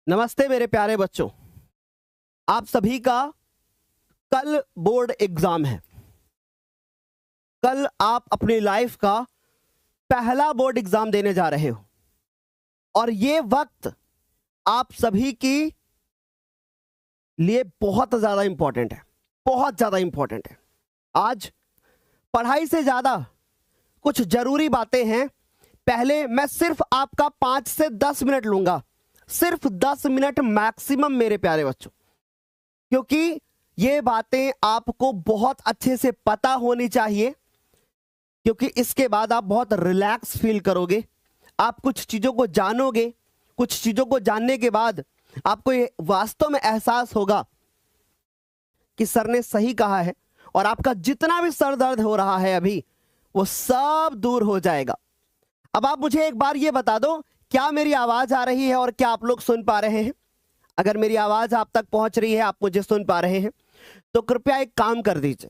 नमस्ते मेरे प्यारे बच्चों। आप सभी का कल बोर्ड एग्जाम है। कल आप अपनी लाइफ का पहला बोर्ड एग्जाम देने जा रहे हो और ये वक्त आप सभी की लिए बहुत ज्यादा इंपॉर्टेंट है, बहुत ज्यादा इंपॉर्टेंट है। आज पढ़ाई से ज्यादा कुछ जरूरी बातें हैं। पहले मैं सिर्फ आपका 5 से 10 मिनट लूंगा, सिर्फ 10 मिनट मैक्सिमम मेरे प्यारे बच्चों, क्योंकि ये बातें आपको बहुत अच्छे से पता होनी चाहिए, क्योंकि इसके बाद आप बहुत रिलैक्स फील करोगे। आप कुछ चीजों को जानोगे, कुछ चीजों को जानने के बाद आपको ये वास्तव में एहसास होगा कि सर ने सही कहा है और आपका जितना भी सर दर्द हो रहा है अभी वो सब दूर हो जाएगा। अब आप मुझे एक बार ये बता दो, क्या मेरी आवाज आ रही है और क्या आप लोग सुन पा रहे हैं? अगर मेरी आवाज आप तक पहुंच रही है, आप मुझे सुन पा रहे हैं, तो कृपया एक काम कर दीजिए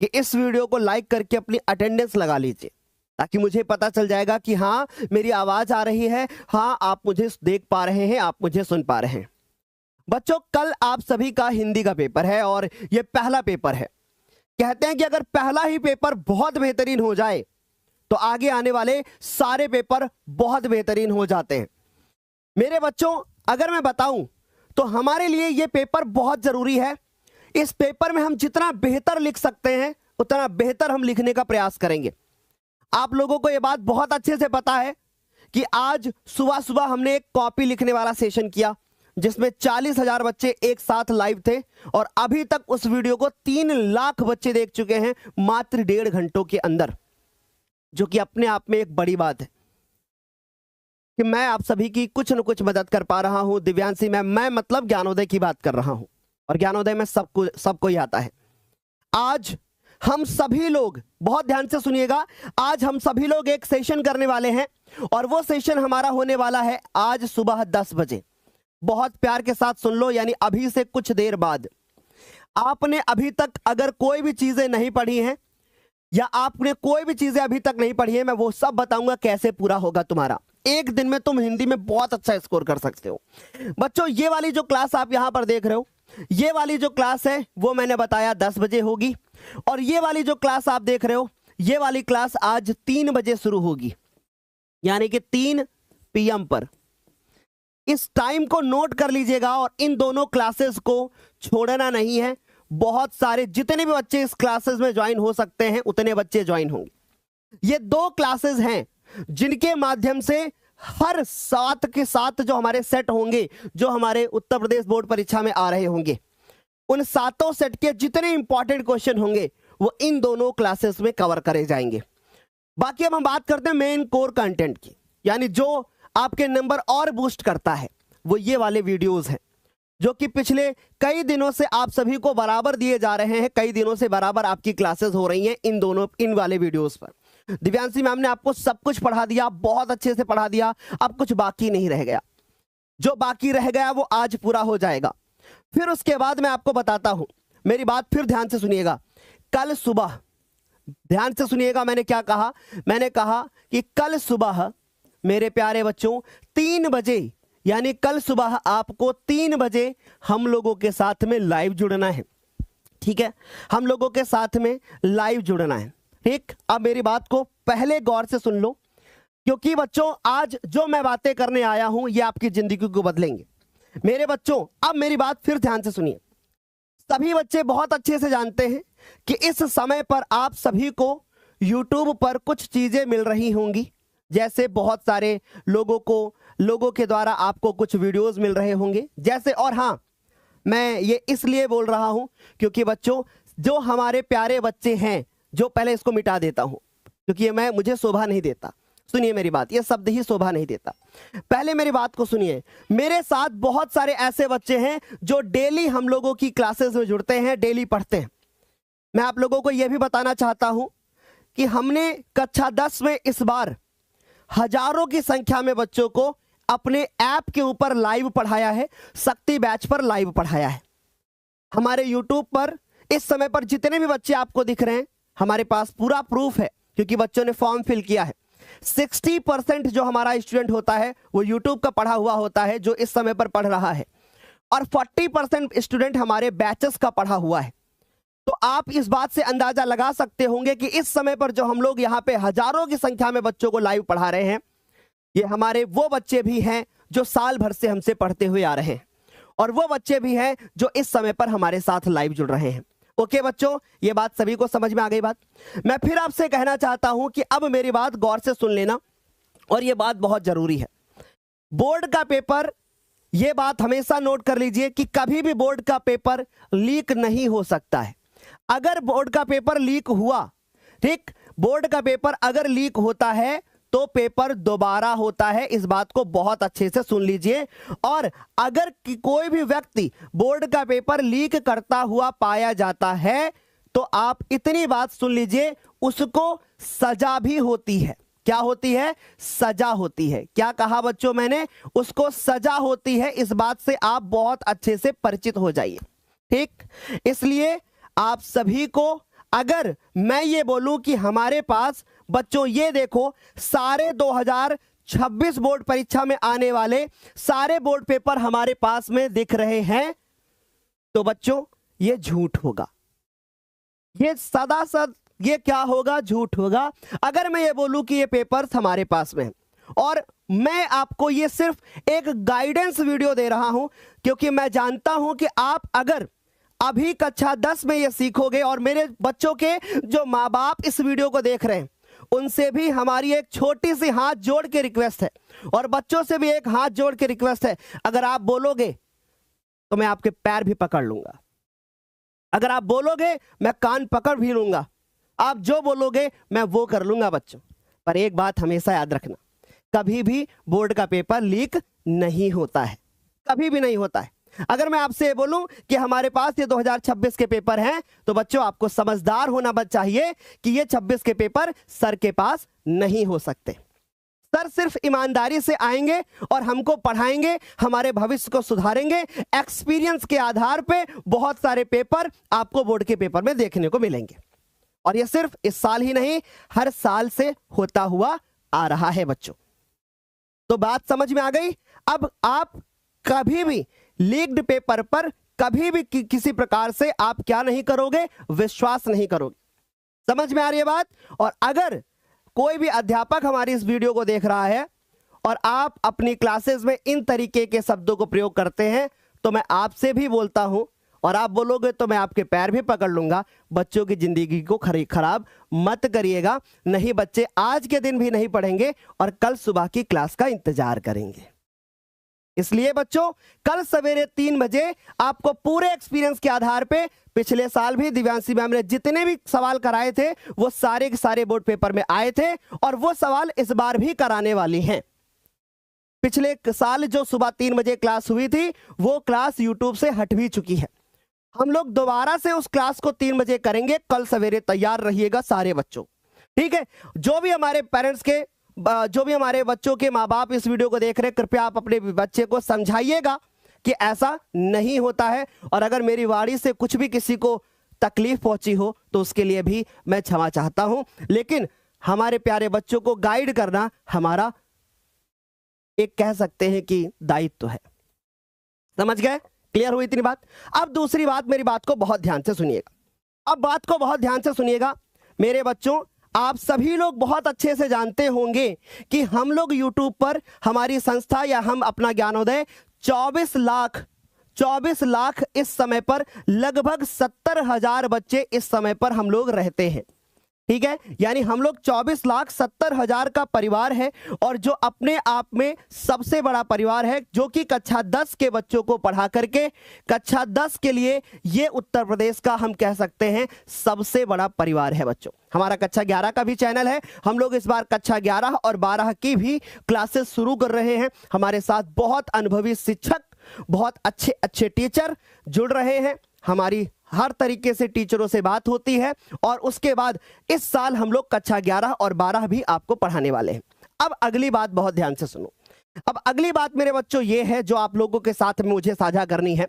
कि इस वीडियो को लाइक करके अपनी अटेंडेंस लगा लीजिए, ताकि मुझे पता चल जाएगा कि हाँ मेरी आवाज आ रही है, हाँ आप मुझे देख पा रहे हैं, आप मुझे सुन पा रहे हैं। बच्चों, कल आप सभी का हिंदी का पेपर है और यह पहला पेपर है। कहते हैं कि अगर पहला ही पेपर बहुत बेहतरीन हो जाए तो आगे आने वाले सारे पेपर बहुत बेहतरीन हो जाते हैं। मेरे बच्चों, अगर मैं बताऊं तो हमारे लिए यह पेपर बहुत जरूरी है। इस पेपर में हम जितना बेहतर लिख सकते हैं उतना बेहतर हम लिखने का प्रयास करेंगे। आप लोगों को यह बात बहुत अच्छे से पता है कि आज सुबह सुबह हमने एक कॉपी लिखने वाला सेशन किया, जिसमें 40,000 बच्चे एक साथ लाइव थे और अभी तक उस वीडियो को 3 लाख बच्चे देख चुके हैं मात्र 1.5 घंटों के अंदर, जो कि अपने आप में एक बड़ी बात है कि मैं आप सभी की कुछ न कुछ मदद कर पा रहा हूं। दिव्यांशी मैं मतलब ज्ञानोदय की बात कर रहा हूं और ज्ञानोदय में सबको ही आता है। आज हम सभी लोग, बहुत ध्यान से सुनिएगा, आज हम सभी लोग एक सेशन करने वाले हैं और वो सेशन हमारा होने वाला है आज सुबह 10 बजे। बहुत प्यार के साथ सुन लो, यानी अभी से कुछ देर बाद। आपने अभी तक अगर कोई भी चीजें नहीं पढ़ी हैं या आपने कोई भी चीजें अभी तक नहीं पढ़ी है, मैं वो सब बताऊंगा कैसे पूरा होगा तुम्हारा। एक दिन में तुम हिंदी में बहुत अच्छा स्कोर कर सकते हो। बच्चों, ये वाली जो क्लास आप यहां पर देख रहे हो, ये वाली जो क्लास है वो मैंने बताया 10 बजे होगी, और ये वाली जो क्लास आप देख रहे हो, ये वाली क्लास आज 3 बजे शुरू होगी, यानी कि 3 PM पर। इस टाइम को नोट कर लीजिएगा और इन दोनों क्लासेस को छोड़ना नहीं है। बहुत सारे, जितने भी बच्चे इस क्लासेस में ज्वाइन हो सकते हैं उतने बच्चे ज्वाइन होंगे। ये 2 क्लासेस हैं जिनके माध्यम से हर 7 के 7 जो हमारे सेट होंगे, जो हमारे उत्तर प्रदेश बोर्ड परीक्षा में आ रहे होंगे, उन 7 सेट के जितने इंपॉर्टेंट क्वेश्चन होंगे वो इन दोनों क्लासेस में कवर करे जाएंगे। बाकी अब हम बात करते हैं मेन कोर कंटेंट की, यानी जो आपके नंबर और बूस्ट करता है, वो ये वाले वीडियोस हैं जो कि पिछले कई दिनों से आप सभी को बराबर दिए जा रहे हैं। कई दिनों से बराबर आपकी क्लासेस हो रही हैं इन वाले वीडियोस पर। दिव्यांशी मैम ने आपको सब कुछ पढ़ा दिया, बहुत अच्छे से पढ़ा दिया, अब कुछ बाकी नहीं रह गया। जो बाकी रह गया वो आज पूरा हो जाएगा। फिर उसके बाद मैं आपको बताता हूं, मेरी बात फिर ध्यान से सुनिएगा। कल सुबह ध्यान से सुनिएगा, मैंने क्या कहा? मैंने कहा कि कल सुबह मेरे प्यारे बच्चों 3 बजे, यानी कल सुबह आपको 3 बजे हम लोगों के साथ में लाइव जुड़ना है। ठीक है, हम लोगों के साथ में लाइव जुड़ना है। ठीक, अब मेरी बात को पहले गौर से सुन लो, क्योंकि बच्चों आज जो मैं बातें करने आया हूं ये आपकी जिंदगी को बदलेंगे। मेरे बच्चों, अब मेरी बात फिर ध्यान से सुनिए। सभी बच्चे बहुत अच्छे से जानते हैं कि इस समय पर आप सभी को YouTube पर कुछ चीजें मिल रही होंगी, जैसे बहुत सारे लोगों के द्वारा आपको कुछ वीडियोस मिल रहे होंगे जैसे। और हाँ, मैं ये इसलिए बोल रहा हूं क्योंकि बच्चों, जो हमारे प्यारे बच्चे हैं, जो पहले इसको मिटा देता हूं क्योंकि मुझे शोभा नहीं देता। सुनिए मेरी बात, ये शब्द ही शोभा नहीं देता। पहले मेरी बात को सुनिए। मेरे साथ बहुत सारे ऐसे बच्चे हैं जो डेली हम लोगों की क्लासेस में जुड़ते हैं, डेली पढ़ते हैं। मैं आप लोगों को यह भी बताना चाहता हूं कि हमने कक्षा 10 में इस बार हजारों की संख्या में बच्चों को अपने ऐप के ऊपर लाइव पढ़ाया है, शक्ति बैच पर लाइव पढ़ाया है। हमारे YouTube पर इस समय पर जितने भी बच्चे आपको दिख रहे हैं, हमारे पास पूरा प्रूफ है क्योंकि बच्चों ने फॉर्म फिल किया है। 60% जो हमारा स्टूडेंट होता है वो यूट्यूब का पढ़ा हुआ होता है जो इस समय पर पढ़ रहा है, और 40% स्टूडेंट हमारे बैचेस का पढ़ा हुआ है। तो आप इस बात से अंदाजा लगा सकते होंगे कि इस समय पर जो हम लोग यहाँ पे हजारों की संख्या में बच्चों को लाइव पढ़ा रहे हैं, ये हमारे वो बच्चे भी हैं जो साल भर से हमसे पढ़ते हुए आ रहे हैं, और वो बच्चे भी हैं जो इस समय पर हमारे साथ लाइव जुड़ रहे हैं। ओके बच्चों, ये बात सभी को समझ में आ गई बात? मैं फिर आपसे कहना चाहता हूं कि अब मेरी बात गौर से सुन लेना, और ये बात बहुत जरूरी है। बोर्ड का पेपर, ये बात हमेशा नोट कर लीजिए कि कभी भी बोर्ड का पेपर लीक नहीं हो सकता है। अगर बोर्ड का पेपर लीक हुआ, ठीक, बोर्ड का पेपर अगर लीक होता है तो पेपर दोबारा होता है। इस बात को बहुत अच्छे से सुन लीजिए। और अगर कोई भी व्यक्ति बोर्ड का पेपर लीक करता हुआ पाया जाता है तो आप इतनी बात सुन लीजिए, उसको सजा भी होती है। क्या होती है? सजा होती है। क्या कहा बच्चों मैंने? उसको सजा होती है। इस बात से आप बहुत अच्छे से परिचित हो जाइए, ठीक। इसलिए आप सभी को, अगर मैं ये बोलूं कि हमारे पास बच्चों ये देखो सारे 2026 बोर्ड परीक्षा में आने वाले सारे बोर्ड पेपर हमारे पास में दिख रहे हैं, तो बच्चों ये झूठ होगा। ये सदा सद ये क्या होगा? झूठ होगा। अगर मैं ये बोलूं कि ये पेपर्स हमारे पास में हैं, और मैं आपको ये सिर्फ एक गाइडेंस वीडियो दे रहा हूं, क्योंकि मैं जानता हूं कि आप अगर अभी कक्षा 10 में ये सीखोगे, और मेरे बच्चों के जो माँ बाप इस वीडियो को देख रहे हैं उनसे भी हमारी एक छोटी सी हाथ जोड़ के रिक्वेस्ट है, और बच्चों से भी एक हाथ जोड़ के रिक्वेस्ट है, अगर आप बोलोगे तो मैं आपके पैर भी पकड़ लूंगा। अगर आप बोलोगे मैं कान पकड़ भी लूंगा। आप जो बोलोगे मैं वो कर लूंगा बच्चों। पर एक बात हमेशा याद रखना, कभी भी बोर्ड का पेपर लीक नहीं होता है, कभी भी नहीं होता है। अगर मैं आपसे ये बोलूं कि हमारे पास ये 2026 के पेपर हैं, तो बच्चों आपको समझदार होना चाहिए कि ये 26 के पेपर सर के पास नहीं हो सकते। सर सिर्फ ईमानदारी से आएंगे और हमको पढ़ाएंगे, हमारे भविष्य को सुधारेंगे। एक्सपीरियंस के आधार पे बहुत सारे पेपर आपको बोर्ड के पेपर में देखने को मिलेंगे, और ये सिर्फ इस साल ही नहीं, हर साल से होता हुआ आ रहा है बच्चों। तो बात समझ में आ गई? अब आप कभी भी लीक्ड पेपर पर कभी भी किसी प्रकार से आप क्या नहीं करोगे? विश्वास नहीं करोगे। समझ में आ रही है बात? और अगर कोई भी अध्यापक हमारी इस वीडियो को देख रहा है और आप अपनी क्लासेस में इन तरीके के शब्दों को प्रयोग करते हैं, तो मैं आपसे भी बोलता हूं, और आप बोलोगे तो मैं आपके पैर भी पकड़ लूंगा। बच्चों की जिंदगी को खराब मत करिएगा, नहीं बच्चे आज के दिन भी नहीं पढ़ेंगे और कल सुबह की क्लास का इंतजार करेंगे। इसलिए बच्चों कल सवेरे 3 बजे आपको पूरे एक्सपीरियंस के आधार पे, पिछले साल भी दिव्यांशी मैम ने जितने भी सवाल कराए थे वो सारे के सारे बोर्ड पेपर में आए थे, और वो सवाल इस बार भी कराने वाली हैं। पिछले साल जो सुबह 3 बजे क्लास हुई थी वो क्लास यूट्यूब से हट भी चुकी है। हम लोग दोबारा से उस क्लास को 3 बजे करेंगे। कल सवेरे तैयार रहिएगा सारे बच्चों, ठीक है। जो भी हमारे पेरेंट्स के, जो भी हमारे बच्चों के माँ बाप इस वीडियो को देख रहे हैं, कृपया आप अपने बच्चे को समझाइएगा कि ऐसा नहीं होता है, और अगर मेरी वाणी से कुछ भी किसी को तकलीफ पहुंची हो तो उसके लिए भी मैं क्षमा चाहता हूं। लेकिन हमारे प्यारे बच्चों को गाइड करना हमारा एक, कह सकते हैं कि दायित्व है। समझ गए? क्लियर हुई इतनी बात? अब दूसरी बात, मेरी बात को बहुत ध्यान से सुनिएगा। अब बात को बहुत ध्यान से सुनिएगा मेरे बच्चों। आप सभी लोग बहुत अच्छे से जानते होंगे कि हम लोग YouTube पर, हमारी संस्था या हम अपना ज्ञानोदय 24 लाख इस समय पर, लगभग 70,000 बच्चे इस समय पर हम लोग रहते हैं, ठीक है। यानी हम लोग 24,70,000 का परिवार है, और जो अपने आप में सबसे बड़ा परिवार है, जो कि कक्षा 10 के बच्चों को पढ़ा करके कक्षा 10 के लिए ये उत्तर प्रदेश का हम कह सकते हैं सबसे बड़ा परिवार है बच्चों। हमारा कक्षा 11 का भी चैनल है। हम लोग इस बार कक्षा 11 और 12 की भी क्लासेस शुरू कर रहे हैं। हमारे साथ बहुत अनुभवी शिक्षक, बहुत अच्छे अच्छे टीचर जुड़ रहे हैं। हमारी हर तरीके से टीचरों से बात होती है, और उसके बाद इस साल हम लोग कक्षा 11 और 12 भी आपको पढ़ाने वाले हैं। अब अगली बात बहुत ध्यान से सुनो। अब अगली बात मेरे बच्चों ये है जो आप लोगों के साथ में मुझे साझा करनी है।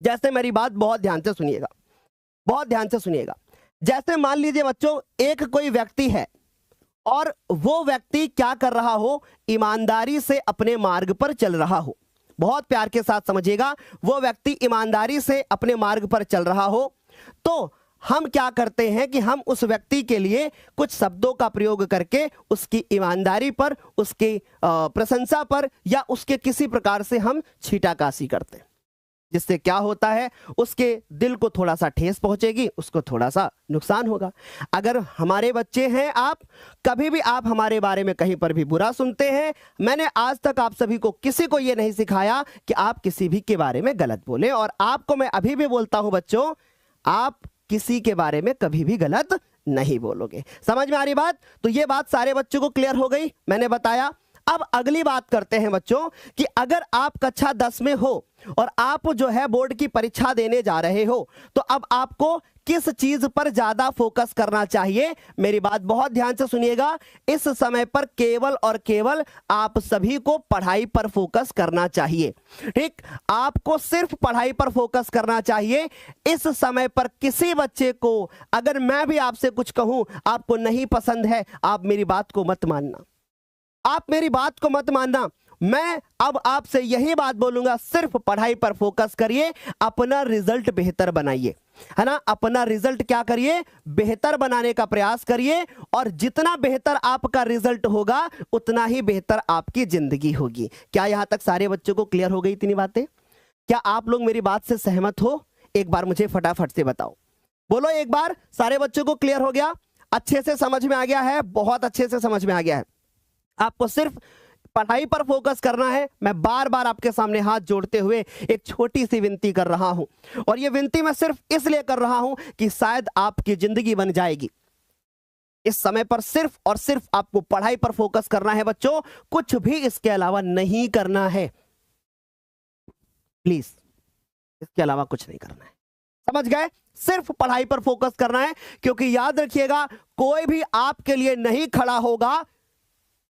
जैसे मेरी बात बहुत ध्यान से सुनिएगा, बहुत ध्यान से सुनिएगा। जैसे मान लीजिए बच्चों एक कोई व्यक्ति है और वो व्यक्ति क्या कर रहा हो, ईमानदारी से अपने मार्ग पर चल रहा हो। बहुत प्यार के साथ समझिएगा, वो व्यक्ति ईमानदारी से अपने मार्ग पर चल रहा हो तो हम क्या करते हैं कि हम उस व्यक्ति के लिए कुछ शब्दों का प्रयोग करके उसकी ईमानदारी पर, उसकी प्रशंसा पर या उसके किसी प्रकार से हम छीटाकाशी करते हैं, जिससे क्या होता है, उसके दिल को थोड़ा सा ठेस पहुंचेगी, उसको थोड़ा सा नुकसान होगा। अगर हमारे बच्चे हैं आप, कभी भी आप हमारे बारे में कहीं पर भी बुरा सुनते हैं, मैंने आज तक आप सभी को, किसी को यह नहीं सिखाया कि आप किसी भी के बारे में गलत बोलें। और आपको मैं अभी भी बोलता हूं बच्चों, आप किसी के बारे में कभी भी गलत नहीं बोलोगे। समझ में आ रही बात? तो ये बात सारे बच्चों को क्लियर हो गई, मैंने बताया। अब अगली बात करते हैं बच्चों कि अगर आप कक्षा 10 में हो और आप जो है बोर्ड की परीक्षा देने जा रहे हो, तो अब आपको किस चीज पर ज्यादा फोकस करना चाहिए? मेरी बात बहुत ध्यान से सुनिएगा। इस समय पर केवल और केवल आप सभी को पढ़ाई पर फोकस करना चाहिए। ठीक, आपको सिर्फ पढ़ाई पर फोकस करना चाहिए। इस समय पर किसी बच्चे को, अगर मैं भी आपसे कुछ कहूं आपको नहीं पसंद है, आप मेरी बात को मत मानना, आप मेरी बात को मत मानना। मैं अब आपसे यही बात बोलूंगा, सिर्फ पढ़ाई पर फोकस करिए, अपना रिजल्ट बेहतर बनाइए, है ना। अपना रिजल्ट क्या करिए, बेहतर बनाने का प्रयास करिए। और जितना बेहतर आपका रिजल्ट होगा उतना ही बेहतर आपकी जिंदगी होगी। क्या यहां तक सारे बच्चों को क्लियर हो गई इतनी बातें? क्या आप लोग मेरी बात से सहमत हो? एक बार मुझे फटाफट से बताओ, बोलो एक बार। सारे बच्चों को क्लियर हो गया? अच्छे से समझ में आ गया है? बहुत अच्छे से समझ में आ गया है। आपको सिर्फ पढ़ाई पर फोकस करना है। मैं बार बार आपके सामने हाथ जोड़ते हुए एक छोटी सी विनती कर रहा हूं, और यह विनती मैं सिर्फ इसलिए कर रहा हूं कि शायद आपकी जिंदगी बन जाएगी। इस समय पर सिर्फ और सिर्फ आपको पढ़ाई पर फोकस करना है बच्चों, कुछ भी इसके अलावा नहीं करना है। प्लीज, इसके अलावा कुछ नहीं करना है, समझ गए? सिर्फ पढ़ाई पर फोकस करना है, क्योंकि याद रखिएगा, कोई भी आपके लिए नहीं खड़ा होगा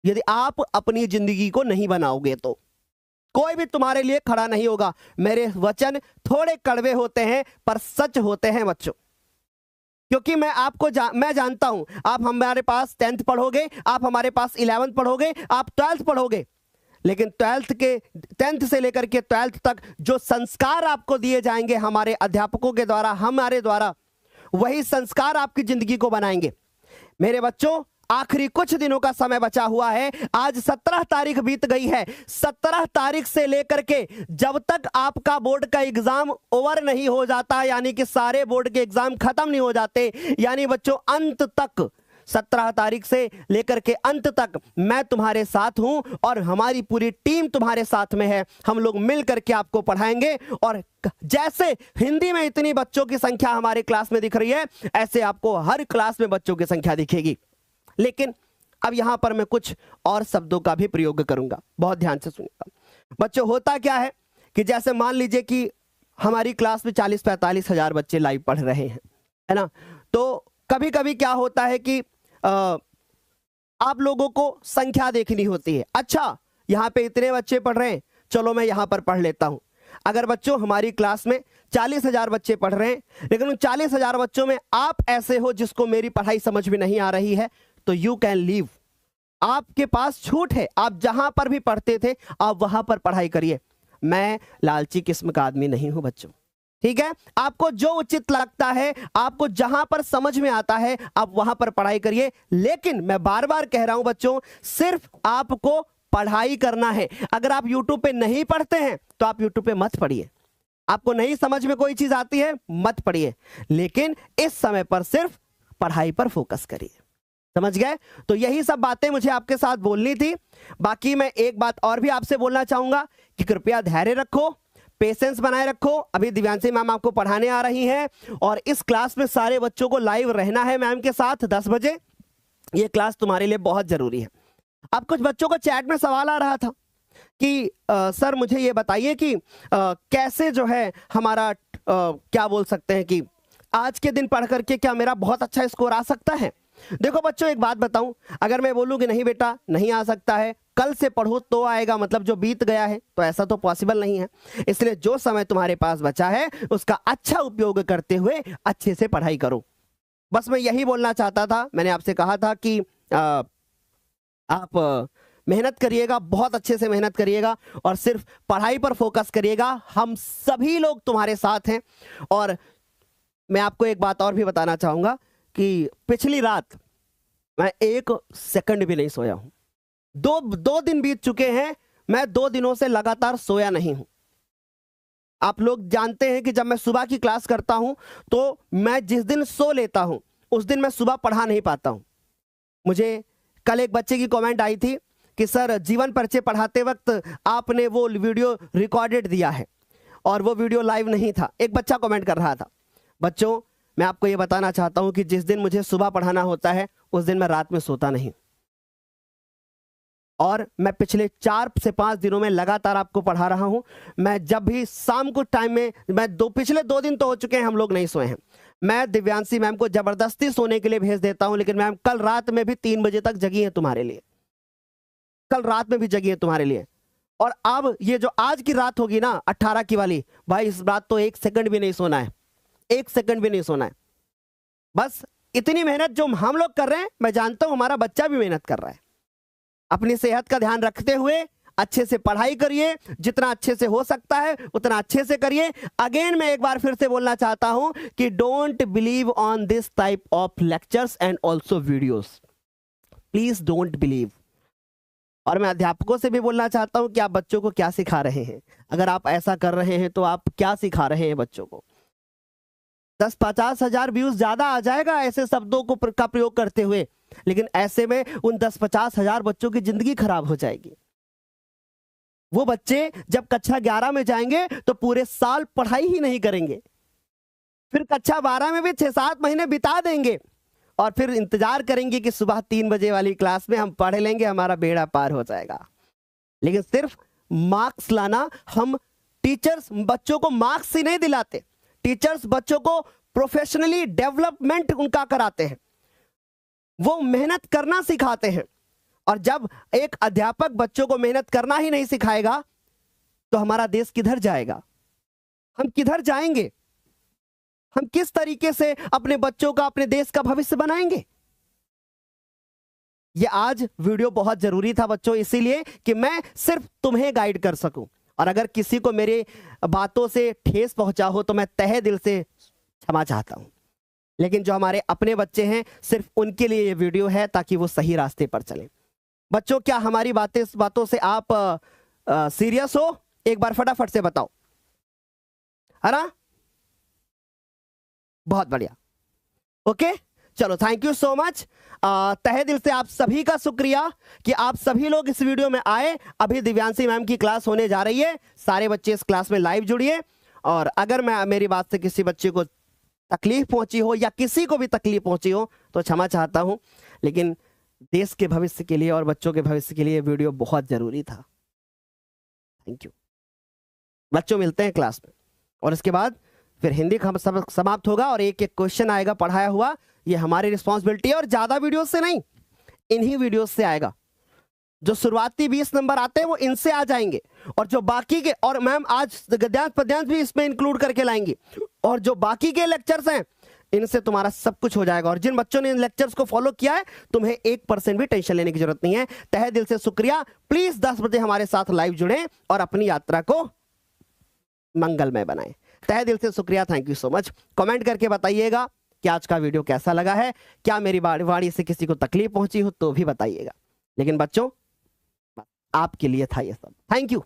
यदि आप अपनी जिंदगी को नहीं बनाओगे तो। कोई भी तुम्हारे लिए खड़ा नहीं होगा। मेरे वचन थोड़े कड़वे होते हैं पर सच होते हैं बच्चों, क्योंकि मैं जानता हूं, आप हमारे पास 10th पढ़ोगे, आप हमारे पास 11th पढ़ोगे, आप 12th पढ़ोगे, लेकिन 10th से लेकर के 12th तक जो संस्कार आपको दिए जाएंगे हमारे अध्यापकों के द्वारा, हमारे द्वारा, वही संस्कार आपकी जिंदगी को बनाएंगे। मेरे बच्चों, आखिरी कुछ दिनों का समय बचा हुआ है। आज 17 तारीख बीत गई है। 17 तारीख से लेकर के जब तक आपका बोर्ड का एग्जाम ओवर नहीं हो जाता, यानी कि सारे बोर्ड के एग्जाम खत्म नहीं हो जाते, यानी बच्चों अंत तक, 17 तारीख से लेकर के अंत तक मैं तुम्हारे साथ हूं और हमारी पूरी टीम तुम्हारे साथ में है। हम लोग मिल करके आपको पढ़ाएंगे, और जैसे हिंदी में इतनी बच्चों की संख्या हमारे क्लास में दिख रही है, ऐसे आपको हर क्लास में बच्चों की संख्या दिखेगी। लेकिन अब यहां पर मैं कुछ और शब्दों का भी प्रयोग करूंगा, बहुत ध्यान से सुनिएगा बच्चों। होता क्या है कि जैसे मान लीजिए कि हमारी क्लास में 40-45 हजार बच्चे लाइव पढ़ रहे हैं, है ना। तो कभी कभी क्या होता है कि आप लोगों को संख्या देखनी होती है। अच्छा, यहां पे इतने बच्चे पढ़ रहे हैं, चलो मैं यहां पर पढ़ लेता हूं। अगर बच्चों हमारी क्लास में 40,000 बच्चे पढ़ रहे हैं, लेकिन उन 40,000 बच्चों में आप ऐसे हो जिसको मेरी पढ़ाई समझ में नहीं आ रही है, तो यू कैन लीव। आपके पास छूट है, आप जहां पर भी पढ़ते थे आप वहां पर पढ़ाई करिए। मैं लालची किस्म का आदमी नहीं हूं बच्चों, ठीक है। आपको जो उचित लगता है, आपको जहां पर समझ में आता है, आप वहां पर पढ़ाई करिए। लेकिन मैं बार बार कह रहा हूं बच्चों, सिर्फ आपको पढ़ाई करना है। अगर आप YouTube पे नहीं पढ़ते हैं तो आप YouTube पे मत पढ़िए। आपको नहीं समझ में कोई चीज आती है, मत पढ़िए, लेकिन इस समय पर सिर्फ पढ़ाई पर फोकस करिए। समझ गए? तो यही सब बातें मुझे आपके साथ बोलनी थी। बाकी मैं एक बात और भी आपसे बोलना चाहूंगा कि कृपया धैर्य रखो, पेशेंस बनाए रखो। अभी दिव्यांशी मैम आपको पढ़ाने आ रही हैं, और इस क्लास में सारे बच्चों को लाइव रहना है मैम के साथ 10 बजे। ये क्लास तुम्हारे लिए बहुत जरूरी है। अब कुछ बच्चों को चैट में सवाल आ रहा था कि सर मुझे ये बताइए कि कैसे जो है हमारा क्या बोल सकते हैं कि आज के दिन पढ़ करके क्या मेरा बहुत अच्छा स्कोर आ सकता है। देखो बच्चों, एक बात बताऊं, अगर मैं बोलूं कि नहीं बेटा नहीं आ सकता है, कल से पढ़ो तो आएगा, मतलब जो बीत गया है, तो ऐसा तो पॉसिबल नहीं है। इसलिए जो समय तुम्हारे पास बचा है उसका अच्छा उपयोग करते हुए अच्छे से पढ़ाई करो। बस मैं यही बोलना चाहता था। मैंने आपसे कहा था कि आप मेहनत करिएगा, बहुत अच्छे से मेहनत करिएगा और सिर्फ पढ़ाई पर फोकस करिएगा। हम सभी लोग तुम्हारे साथ हैं। और मैं आपको एक बात और भी बताना चाहूंगा कि पिछली रात मैं 1 सेकंड भी नहीं सोया हूं। दो दिन बीत चुके हैं, मैं 2 दिनों से लगातार सोया नहीं हूं। आप लोग जानते हैं कि जब मैं सुबह की क्लास करता हूं तो मैं जिस दिन सो लेता हूं उस दिन मैं सुबह पढ़ा नहीं पाता हूं। मुझे कल एक बच्चे की कमेंट आई थी कि सर जीवन परिचय पढ़ाते वक्त आपने वो वीडियो रिकॉर्डेड दिया है और वो वीडियो लाइव नहीं था। एक बच्चा कमेंट कर रहा था। बच्चों, मैं आपको ये बताना चाहता हूं कि जिस दिन मुझे सुबह पढ़ाना होता है उस दिन मैं रात में सोता नहीं, और मैं पिछले 4 से 5 दिनों में लगातार आपको पढ़ा रहा हूं। मैं जब भी शाम को टाइम में, मैं पिछले 2 दिन तो हो चुके हैं हम लोग नहीं सोए हैं। मैं दिव्यांशी मैम को जबरदस्ती सोने के लिए भेज देता हूं, लेकिन मैम कल रात में भी 3 बजे तक जगी है तुम्हारे लिए, कल रात में भी जगी है तुम्हारे लिए। और अब ये जो आज की रात होगी ना 18 की वाली, भाई इस रात तो 1 सेकंड भी नहीं सोना है, 1 सेकंड भी नहीं सोना है। बस इतनी मेहनत जो हम लोग कर रहे हैं, मैं जानता हूं हमारा बच्चा भी मेहनत कर रहा है। अपनी सेहत का ध्यान रखते हुए अच्छे से पढ़ाई करिए, जितना अच्छे से हो सकता है उतना अच्छे से करिए। अगेन मैं एक बार फिर से बोलना चाहता हूं कि don't believe on this type of lectures and also videos, please don't believe. और मैं अध्यापकों से भी बोलना चाहता हूं कि आप बच्चों को क्या सिखा रहे हैं। अगर आप ऐसा कर रहे हैं तो आप क्या सिखा रहे हैं बच्चों को। 10-50 हजार व्यूज ज्यादा आ जाएगा ऐसे शब्दों को का प्रयोग करते हुए, लेकिन ऐसे में उन 10-50 हजार बच्चों की जिंदगी खराब हो जाएगी। वो बच्चे जब कक्षा 11 में जाएंगे तो पूरे साल पढ़ाई ही नहीं करेंगे, फिर कक्षा 12 में भी 6-7 महीने बिता देंगे और फिर इंतजार करेंगे कि सुबह 3 बजे वाली क्लास में हम पढ़ लेंगे, हमारा बेड़ा पार हो जाएगा। लेकिन सिर्फ मार्क्स लाना, हम टीचर्स बच्चों को मार्क्स ही नहीं दिलाते, टीचर्स बच्चों को प्रोफेशनली डेवलपमेंट उनका कराते हैं, वो मेहनत करना सिखाते हैं। और जब एक अध्यापक बच्चों को मेहनत करना ही नहीं सिखाएगा तो हमारा देश किधर जाएगा, हम किधर जाएंगे, हम किस तरीके से अपने बच्चों का, अपने देश का भविष्य बनाएंगे। ये आज वीडियो बहुत जरूरी था बच्चों, इसीलिए कि मैं सिर्फ तुम्हें गाइड कर सकूं। और अगर किसी को मेरी बातों से ठेस पहुंचा हो तो मैं तहे दिल से क्षमा चाहता हूं। लेकिन जो हमारे अपने बच्चे हैं, सिर्फ उनके लिए ये वीडियो है ताकि वो सही रास्ते पर चलें। बच्चों, क्या हमारी बातों से आप सीरियस हो? एक बार फटाफट से बताओ, है ना? बहुत बढ़िया, ओके, चलो, थैंक यू सो मच। तहे दिल से आप सभी का शुक्रिया कि आप सभी लोग इस वीडियो में आए। अभी दिव्यांशी मैम की क्लास होने जा रही है, सारे बच्चे इस क्लास में लाइव जुड़िए। और अगर मेरी बात से किसी बच्चे को तकलीफ पहुंची हो या किसी को भी तकलीफ पहुंची हो तो क्षमा चाहता हूं, लेकिन देश के भविष्य के लिए और बच्चों के भविष्य के लिए वीडियो बहुत जरूरी था। थैंक यू बच्चों, मिलते हैं क्लास में और इसके बाद फिर हिंदी का सबक समाप्त होगा और एक एक क्वेश्चन आएगा पढ़ाया हुआ। ये हमारी रिस्पॉन्सिबिलिटी है और ज्यादा वीडियोस से नहीं, इन्हीं वीडियोस से आएगा। जो शुरुआती 20 नंबर आते हैं वो इनसे आ जाएंगे, और जो बाकी के, और मैम आज गद्यांश पद्यांश भी इसमें इंक्लूड करके लाएंगे, और जो बाकी के लेक्चर्स हैं इनसे तुम्हारा सब कुछ हो जाएगा। और जिन बच्चों ने इन लेक्चर्स को फॉलो किया है, तुम्हें 1% भी टेंशन लेने की जरूरत नहीं है। तहे दिल से शुक्रिया। प्लीज 10 बजे हमारे साथ लाइव जुड़ें और अपनी यात्रा को मंगलमय बनाएं। तहे दिल से शुक्रिया, thank you so much. Comment करके बताइएगा कि आज का वीडियो कैसा लगा है, क्या मेरी वाणी से किसी को तकलीफ पहुंची हो तो भी बताइएगा। लेकिन बच्चों, आपके लिए था ये सब। Thank you.